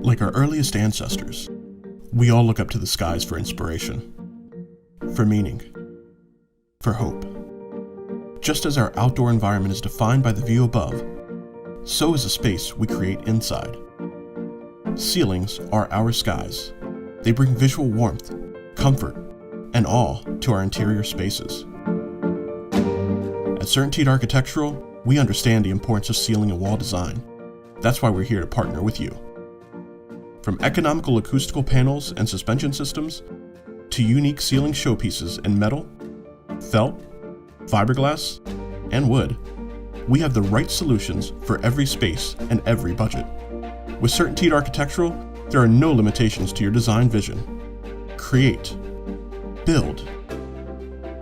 Like our earliest ancestors, we all look up to the skies for inspiration, for meaning, for hope. Just as our outdoor environment is defined by the view above, so is the space we create inside. Ceilings are our skies. They bring visual warmth, comfort, and awe to our interior spaces. At CertainTeed Architectural, we understand the importance of ceiling and wall design. That's why we're here to partner with you. From economical acoustical panels and suspension systems, to unique ceiling showpieces in metal, felt, fiberglass, and wood, we have the right solutions for every space and every budget. With CertainTeed Architectural, there are no limitations to your design vision. Create, build,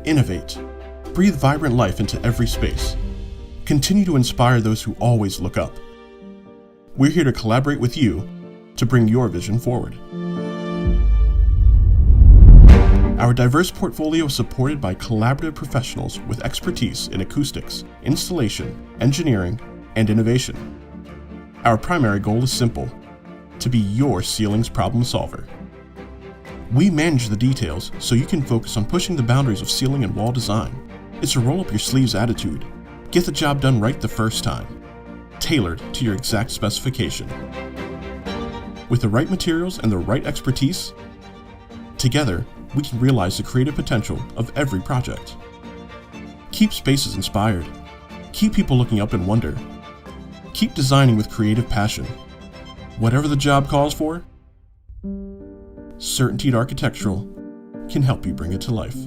innovate, breathe vibrant life into every space. Continue to inspire those who always look up. We're here to collaborate with you to bring your vision forward. Our diverse portfolio is supported by collaborative professionals with expertise in acoustics, installation, engineering, and innovation. Our primary goal is simple: to be your ceilings problem solver. We manage the details so you can focus on pushing the boundaries of ceiling and wall design. It's a roll-up-your-sleeves attitude. Get the job done right the first time, tailored to your exact specification. With the right materials and the right expertise, together, we can realize the creative potential of every project. Keep spaces inspired. Keep people looking up in wonder. Keep designing with creative passion. Whatever the job calls for, CertainTeed Architectural can help you bring it to life.